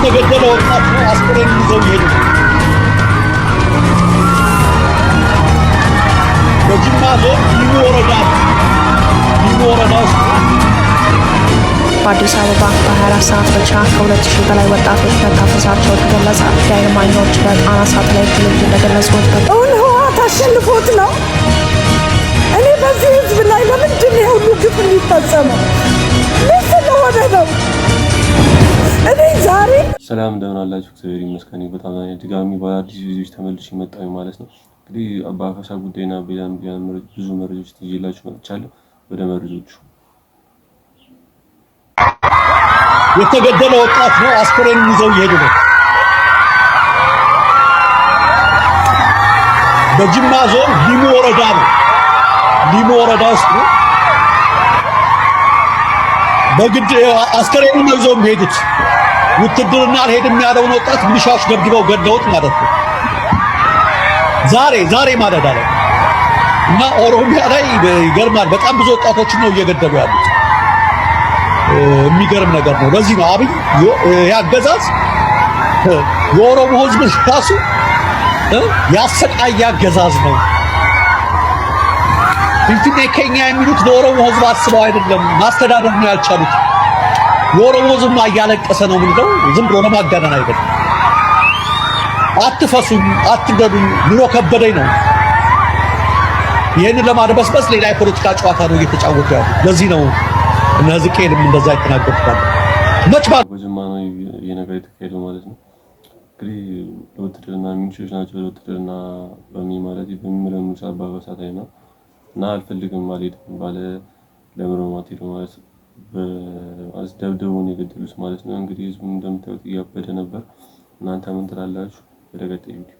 የተገደለ ወጣት ነው። አስክሬን ይዘው ይሄዱ። በጅማ ዞን ሊሙ ወረዳ ውስጥ በአዲስ አበባ በ24 ሰዓት ብቻ ከ2000 በላይ ወጣቶች መታፈሳቸው ተገለጸ። የዓይን እማኞች ለጣና ሳተላይት ቴሌቪዥን እንደገለጹት ህወሓት አሸንፎት ነው። እኔ በዚህ ህዝብ ላይ ለምንድን ነው ሁሉ ግፍ የሚፈጸመው? ምን ስለሆነ ነው? እኔ ዛሬ ሰላም እንደምን አላችሁ? እግዚአብሔር ይመስገን በጣም ድጋሚ በአዲስ ቪዲዮዎች ተመልሼ መጣሁ ማለት ነው። እንግዲህ በአፈሳ ጉዳይና ብዙ መረጃዎች ይዤላችሁ መጥቻለሁ። ወደ መረጃዎቹ። የተገደለ ወጣት ነው። አስክሬን ይዘው ይሄዱ ነው። በጅማ ዞን ሊሙ ወረዳ ውስጥ ነው። በግድ አስክሬኑን ነው ይዘው የሚሄዱት። ውትድርና አልሄድም ያለውን ወጣት ሚሊሻዎች ደብድበው ገድለውት ማለት ነው። ዛሬ ማለዳ ላይ እና ኦሮሚያ ላይ ይገርማል። በጣም ብዙ ወጣቶችን ነው እየገደሉ ያሉት። የሚገርም ነገር ነው። ለዚህ ነው አብይ ያገዛዝ የኦሮሞ ህዝብ ራሱ ያሰቃየ አገዛዝ ነው። ፊንፊኔ ኬኛ የሚሉት ለኦሮሞ ህዝብ አስበው አይደለም፣ ማስተዳደር ነው ያልቻሉት። የኦሮሞ ህዝብ እያለቀሰ ነው ምንለው፣ ዝም ብሎ ለማጋነን አይደለም። አትፈሱኝ፣ አትገዱኝ፣ ኑሮ ከበደኝ ነው። ይሄንን ለማድበስበስ ሌላ የፖለቲካ ጨዋታ ነው እየተጫወቱ ያሉት። ለዚህ ነው እና ዝቄልም እንደዛ ይተናገሩታል። በጅማ ነው የነገር የተካሄደው ማለት ነው። እንግዲህ ለውትድርና ሚኒስትሮች ናቸው። ለውትድርና ማለት በሚመለሙ አባባሳት አይና እና አልፈልግም አልሄድም ባለ ለምሮማት ሄዶ ማለት ደብድበውን የገደሉት ማለት ነው። እንግዲህ ህዝቡን እንደምታዩት እያበደ ነበር። እናንተ ምን ትላላችሁ? ወደ ቀጣዩ ቪዲዮ።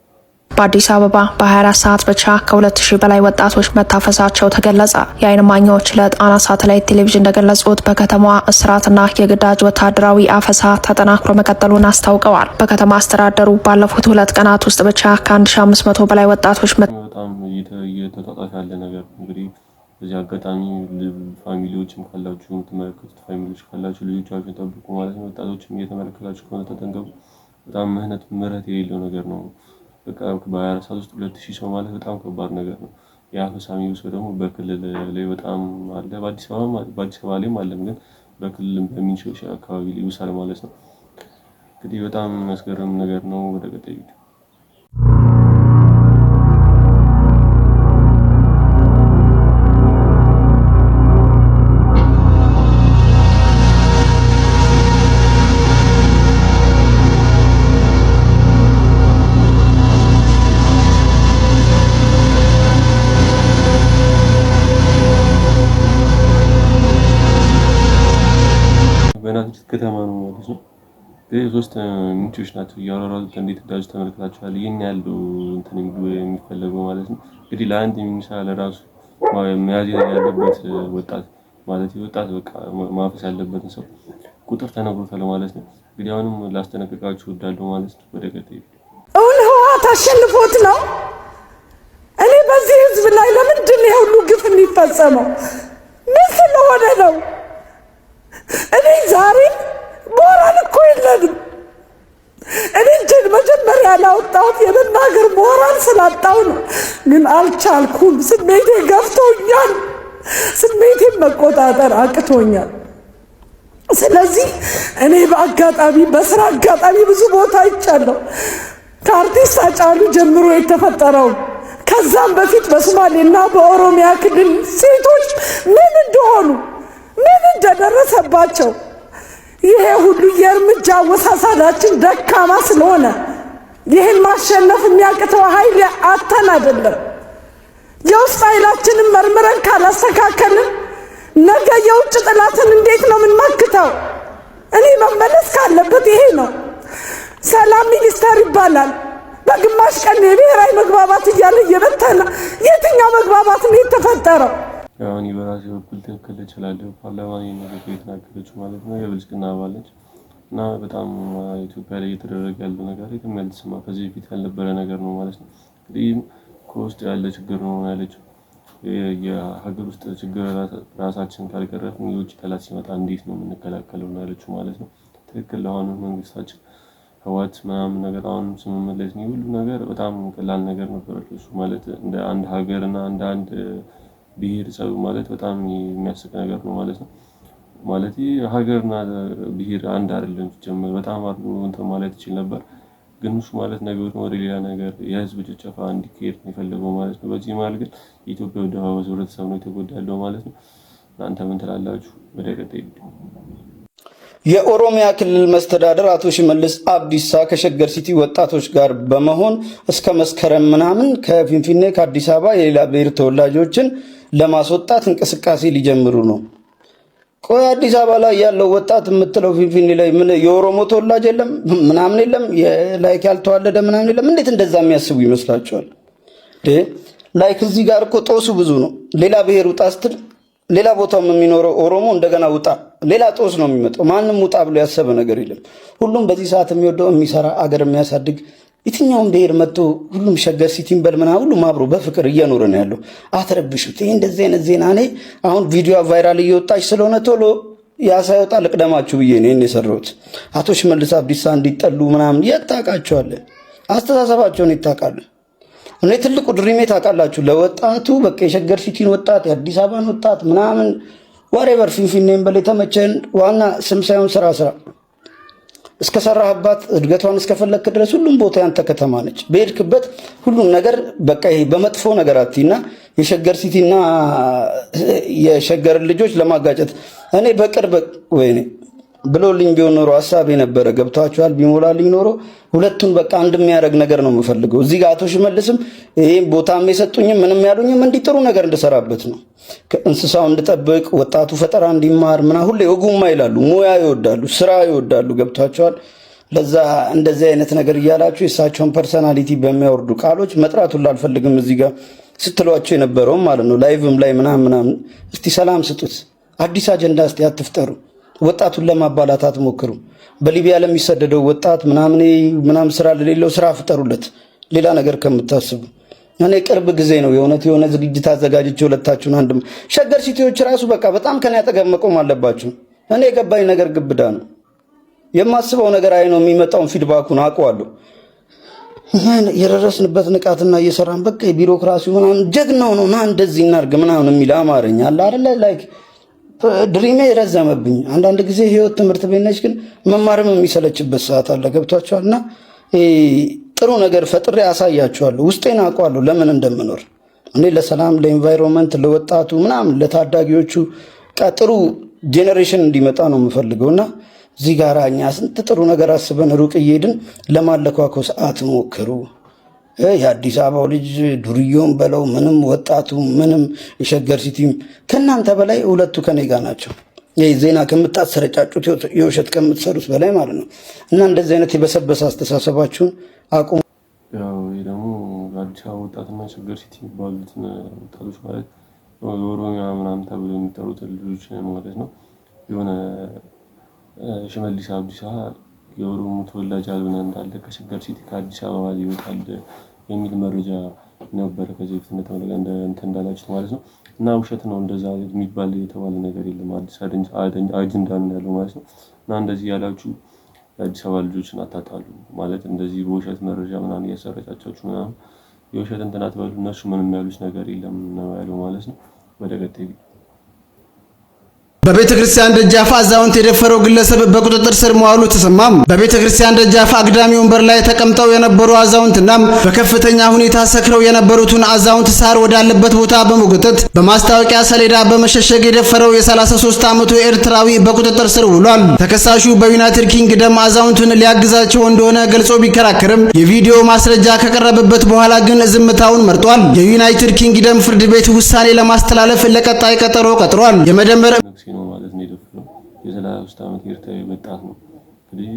በአዲስ አበባ በ24 ሰዓት ብቻ ከ2000 በላይ ወጣቶች መታፈሳቸው ተገለጸ። የዓይን እማኞች ለጣና ሳተላይት ቴሌቪዥን እንደገለጹት በከተማዋ እስራትና የግዳጅ ወታደራዊ አፈሳ ተጠናክሮ መቀጠሉን አስታውቀዋል። በከተማ አስተዳደሩ ባለፉት 2 ቀናት ውስጥ ብቻ ከ1500 በላይ ወጣቶች በጣም እየተጣጣፈ ያለ ነገር እንግዲህ በዚህ አጋጣሚ ፋሚሊዎችም ካላችሁ የምትመለከቱት ፋሚሊዎች ካላችሁ ልጆቻችሁን ጠብቁ ማለት ነው። ወጣቶችም እየተመለከታችሁ ከሆነ ተጠንቀቁ። በጣም ምህረት የሌለው ነገር ነው። በቃ በ24 ሰዓት ውስጥ 2000 ሰው ማለት በጣም ከባድ ነገር ነው። የአፈሳ የሚወስደው ደግሞ በክልል ላይ በጣም አለ። በአዲስ አበባ ላይም አለም፣ ግን በክልልም በሚኒሻዎች አካባቢ ላይ ይውሳል ማለት ነው። እንግዲህ በጣም የሚያስገርም ነገር ነው። ወደ ቀጣይ ቪዲዮ። ከተማ ነው ማለት ነው። ሶስት ምንጮች ናቸው እያወራሩት እንዴት እንዳዙ ተመልክታችኋል። ይሄን ያለው እንትን የሚፈለገው ማለት ነው። እንግዲህ ለአንድ ሚኒሻ ለራሱ መያዝ ያለበት ወጣት ማለት ወጣት በቃ ማፈስ ያለበትን ሰው ቁጥር ተነግሮታል ማለት ነው። እንግዲህ አሁንም ላስጠነቅቃችሁ እወዳለሁ ማለት ነው። ወደ ቀጣይ ህወሓት አሸንፎት ነው። እኔ በዚህ ህዝብ ላይ ለምንድን ነው ሁሉ ግፍ የሚፈጸመው? ምን ስለሆነ ነው? እኔ ዛሬ ሞራል እኮ የለንም። እኔ እጅግ መጀመሪያ ላወጣሁት የመናገር ሞራል ስላጣሁ ነው፣ ግን አልቻልኩም። ስሜቴ ገፍቶኛል። ስሜቴን መቆጣጠር አቅቶኛል። ስለዚህ እኔ በስራ አጋጣሚ ብዙ ቦታ አይቻለሁ። ከአርቲስት ሃጫሉ ጀምሮ የተፈጠረው ከዛም በፊት በሶማሌና በኦሮሚያ ክልል ሴቶች ምን እንደሆኑ ምን እንደደረሰባቸው ይሄ ሁሉ የእርምጃ አወሳሰዳችን ደካማ ስለሆነ ይህን ማሸነፍ የሚያቅተው ኃይል አተን አይደለም። የውስጥ ኃይላችንን መርምረን ካላስተካከልን ነገ የውጭ ጥላትን እንዴት ነው የምንመክተው? እኔ መመለስ ካለበት ይሄ ነው። ሰላም ሚኒስተር ይባላል። በግማሽ ቀን የብሔራዊ መግባባት እያለ እየበተነ የትኛው መግባባት ነው የተፈጠረው? ያው በራሴ በኩል ትክክል እችላለሁ። ፓርላማ ነገር የተናገረችው ማለት ነው የብልጽግና አባለች እና በጣም ኢትዮጵያ ላይ እየተደረገ ያለው ነገር የትም ያልተሰማ ከዚህ በፊት ያልነበረ ነገር ነው ማለት ነው። እንግዲህ ከውስጥ ያለ ችግር ነው ያለችው። የሀገር ውስጥ ችግር ራሳችን ካልቀረፍን የውጭ ጠላት ሲመጣ እንዴት ነው የምንከላከለው ነው ያለችው ማለት ነው። ትክክል ለሆነ መንግስታችን ህወሓት ምናምን ነገር አሁን ስምምነት ነው ሁሉ ነገር በጣም ቀላል ነገር ነበር እሱ ማለት እንደ አንድ ሀገርና እንደ አንድ ብሔር ጸብ ማለት በጣም የሚያስቅ ነገር ነው ማለት ነው። ማለት ሀገርና ብሔር አንድ አይደለም ሲጀመር በጣም እንትን ማለት ይችል ነበር። ግን እሱ ማለት ነገሩን ወደ ሌላ ነገር የህዝብ ጭፍጨፋ እንዲካሄድ ነው የፈለገው ማለት ነው። በዚህ መሀል ግን የኢትዮጵያ ህብረተሰብ ነው የተጎዳ ያለው ማለት ነው። እናንተ ምን ትላላችሁ? ወደ ቀጣይ የኦሮሚያ ክልል መስተዳደር አቶ ሽመልስ አብዲሳ ከሸገር ሲቲ ወጣቶች ጋር በመሆን እስከ መስከረም ምናምን ከፊንፊኔ ከአዲስ አበባ የሌላ ብሔር ተወላጆችን ለማስወጣት እንቅስቃሴ ሊጀምሩ ነው። ቆይ አዲስ አበባ ላይ ያለው ወጣት የምትለው ፊንፊኔ ላይ ምን የኦሮሞ ተወላጅ የለም ምናምን የለም ላይክ ያልተዋለደ ምናምን የለም? እንዴት እንደዛ የሚያስቡ ይመስላችኋል? ላይክ እዚህ ጋር እኮ ጦሱ ብዙ ነው። ሌላ ብሔር ውጣ ስትል ሌላ ቦታው የሚኖረው ኦሮሞ እንደገና ውጣ ሌላ ጦስ ነው የሚመጣው። ማንም ውጣ ብሎ ያሰበ ነገር የለም። ሁሉም በዚህ ሰዓት የሚወደው የሚሰራ አገር የሚያሳድግ የትኛውም ብሔር መጥቶ ሁሉም ሸገር ሲቲን በል ምናምን ሁሉም አብሮ በፍቅር እየኖረ ነው ያለው። አትረብሹት። ይሄ እንደዚህ አይነት ዜና እኔ አሁን ቪዲዮ ቫይራል እየወጣች ስለሆነ ቶሎ ያ ሳይወጣ ልቅደማችሁ ብዬ ነው የሰራሁት። አቶ ሽመልስ አብዲሳ እንዲጠሉ ምናምን የታውቃቸዋለህ፣ አስተሳሰባቸውን ይታወቃሉ። እኔ ትልቁ ድሪሜ ታውቃላችሁ ለወጣቱ በቃ የሸገር ሲቲን ወጣት የአዲስ አበባን ወጣት ምናምን ዋሬቨር ፊንፊኔን በል የተመቸን ዋና ስም ሳይሆን ስራ እስከሰራህባት እድገቷን እስከፈለክ ድረስ ሁሉም ቦታ ያንተ ከተማ ነች። በሄድክበት ሁሉም ነገር በቃ ይሄ በመጥፎ ነገር አትይና የሸገር ሲቲና የሸገር ልጆች ለማጋጨት እኔ በቅርብ ወይኔ ብሎልኝ ቢሆን ኖሮ ሐሳብ የነበረ ገብታችኋል ቢሞላልኝ ኖሮ ሁለቱን በቃ አንድ የሚያደርግ ነገር ነው የምፈልገው። እዚህ ጋር አቶ ሽመልስም ይሄን ቦታም የሰጡኝም ምንም ያሉኝም እንዲጥሩ ነገር እንድሰራበት ነው። እንስሳው እንድጠብቅ ወጣቱ ፈጠራ እንዲማር ምና ሁሌ ወጉማ ይላሉ፣ ሙያ ይወዳሉ፣ ስራ ይወዳሉ። ገብታችኋል። ለዛ እንደዚህ አይነት ነገር እያላችሁ የእሳቸውን ፐርሰናሊቲ በሚያወርዱ ቃሎች መጥራቱን አልፈልግም። እዚህ ጋር ስትሏቸው የነበረውም ማለት ነው ላይቭም ላይ ምናምን እስቲ ሰላም ስጡት። አዲስ አጀንዳ እስቲ አትፍጠሩ። ወጣቱን ለማባላት አትሞክሩ። በሊቢያ ለሚሰደደው ወጣት ምናምን ስራ ለሌለው ስራ ፍጠሩለት፣ ሌላ ነገር ከምታስቡ። እኔ ቅርብ ጊዜ ነው የሆነ ዝግጅት አዘጋጅቼ ሁለታችሁን አንድም ሸገር ሲቲዎች ራሱ በቃ በጣም ከኔ አጠገብ መቆም አለባችሁ። እኔ የገባኝ ነገር ግብዳ ነው። የማስበው ነገር አይ ነው የሚመጣውን ፊድባኩን አውቀዋለሁ። የደረስንበት ንቃትና እየሰራን በቃ ቢሮክራሲው ምናምን ጀግናው ነው ና እንደዚህ እናርግ ምናምን የሚል አማርኛ አለ አይደለ? ላይክ ድሪሜ ረዘመብኝ። አንዳንድ ጊዜ ህይወት ትምህርት ቤት ነች፣ ግን መማርም የሚሰለችበት ሰዓት አለ። ገብቷችኋልና ጥሩ ነገር ፈጥሬ አሳያችኋለሁ። ውስጤን አውቀዋለሁ ለምን እንደምኖር። እኔ ለሰላም ለኢንቫይሮንመንት ለወጣቱ ምናምን ለታዳጊዎቹ ጥሩ ጄኔሬሽን እንዲመጣ ነው የምፈልገውና እዚህ ጋር እኛ ስንት ጥሩ ነገር አስበን ሩቅ እየሄድን ለማለኳኮስ አትሞክሩ። የአዲስ አበባው ልጅ ዱርዮን በለው ምንም ወጣቱ ምንም የሸገር ሲቲም ከእናንተ በላይ ሁለቱ ከኔ ጋር ናቸው። ይህ ዜና ከምታሰረጫጩት የውሸት ከምትሰሩት በላይ ማለት ነው። እና እንደዚህ አይነት የበሰበሰ አስተሳሰባችሁን አቁሙ። ያው ይሄ ደግሞ አዲስ አበባ ወጣትና ሸገር ሲቲ የሚባሉትን ወጣቶች ማለት የኦሮሚያ ምናምን ተብሎ የሚጠሩት ልጆች ማለት ነው። የሆነ ሽመልስ አብዲሳ የኦሮሞ ተወላጅ አልሆነ እንዳለ ከሸገር ሲቲ ከአዲስ አበባ ይወጣል የሚል መረጃ ነበረ ከዚህ በፊት እንዳላችሁት ማለት ነው። እና ውሸት ነው፣ እንደዛ የሚባል የተባለ ነገር የለም። አዲስ አጀንዳ ነው ያለው ማለት ነው። እና እንደዚህ ያላችሁ የአዲስ አበባ ልጆችን አታጣሉ ማለት እንደዚህ በውሸት መረጃ ምናምን እያሰረጫቻችሁ ምናምን የውሸት እንትን አትበሉ። እነሱ ምንም ያሉት ነገር የለም ነው ያለው ማለት ነው። ወደ ቀጣይ በቤተ ክርስቲያን ደጃፍ አዛውንት የደፈረው ግለሰብ በቁጥጥር ስር መዋሉ ተሰማም። በቤተ ክርስቲያን ደጃፍ አግዳሚ ወንበር ላይ ተቀምጠው የነበሩ አዛውንትና በከፍተኛ ሁኔታ ሰክረው የነበሩትን አዛውንት ሳር ወዳለበት ቦታ በመጎተት በማስታወቂያ ሰሌዳ በመሸሸግ የደፈረው የ33 ዓመቱ ኤርትራዊ በቁጥጥር ስር ውሏል። ተከሳሹ በዩናይትድ ኪንግደም አዛውንቱን ሊያግዛቸው እንደሆነ ገልጾ ቢከራከርም የቪዲዮ ማስረጃ ከቀረበበት በኋላ ግን ዝምታውን መርጧል። የዩናይትድ ኪንግደም ፍርድ ቤት ውሳኔ ለማስተላለፍ ለቀጣይ ቀጠሮ ቀጥሯል። የመደመር ነው ማለት ነው። የደፈረው የ33 ዓመት ኤርትራዊ ወጣት ነው። እንግዲህ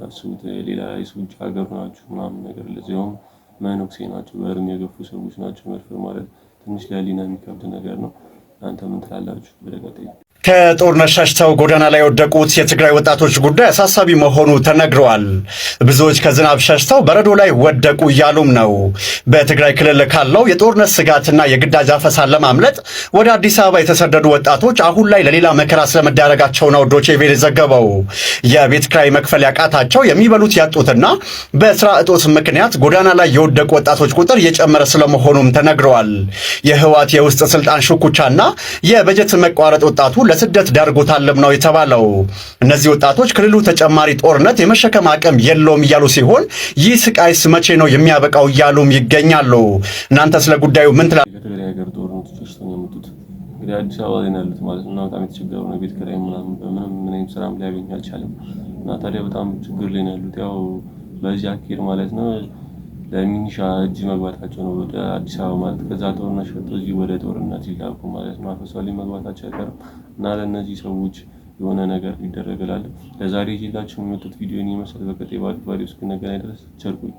እሱት ሌላ የውጭ ሀገር ናቸው ምናምን ነገር ለዚያውም መነኩሴ ናቸው፣ በእድሜ የገፉ ሰዎች ናቸው። መድፈር ማለት ትንሽ ለህሊና የሚከብድ ነገር ነው። እናንተ ምን ትላላችሁ? ወደ ቀጣይ ከጦርነት ሸሽተው ጎዳና ላይ የወደቁት የትግራይ ወጣቶች ጉዳይ አሳሳቢ መሆኑ ተነግረዋል። ብዙዎች ከዝናብ ሸሽተው በረዶ ላይ ወደቁ እያሉም ነው። በትግራይ ክልል ካለው የጦርነት ስጋትና የግዳጅ አፈሳን ለማምለጥ ወደ አዲስ አበባ የተሰደዱ ወጣቶች አሁን ላይ ለሌላ መከራ ስለመዳረጋቸው ነው ዶቼ ቬለ ዘገበው። የቤት ኪራይ መክፈል ያቃታቸው፣ የሚበሉት ያጡትና በስራ እጦት ምክንያት ጎዳና ላይ የወደቁ ወጣቶች ቁጥር እየጨመረ ስለመሆኑም ተነግረዋል። የህወሓት የውስጥ ስልጣን ሽኩቻና የበጀት መቋረጥ ወጣቱ ለስደት ዳርጎታልም ነው የተባለው። እነዚህ ወጣቶች ክልሉ ተጨማሪ ጦርነት የመሸከም አቅም የለውም እያሉ ሲሆን ይህ ስቃይስ መቼ ነው የሚያበቃው እያሉም ይገኛሉ። እናንተ ስለ ጉዳዩ ምን ትላለች? ከትግራይ ሀገር ጦርነቶች ውስጥ ነው የመጡት እንግዲህ አዲስ አበባ ላይ ያሉት ማለት ነው። በጣም የተቸገሩ ነው። ቤት ኪራይ ምንም ስራም ሊያገኝ አልቻለም እና ታዲያ በጣም ችግር ላይ ነው ያሉት። ያው በዚህ አኪር ማለት ነው ለሚኒሻ እጅ መግባታቸው ነው ወደ አዲስ አበባ ማለት ከዛ ጦርነት ሸሽተው እዚህ ወደ ጦርነት ይላኩ ማለት ነው። አፈሳሊ መግባታቸው አይቀርም እና ለእነዚህ ሰዎች የሆነ ነገር ይደረግላል። ለዛሬ ይዤላችሁ የመጡት ቪዲዮ ይመስል በቀጣይ ባሪፍ እስክንገናኝ ድረስ ቸር ቆዩ።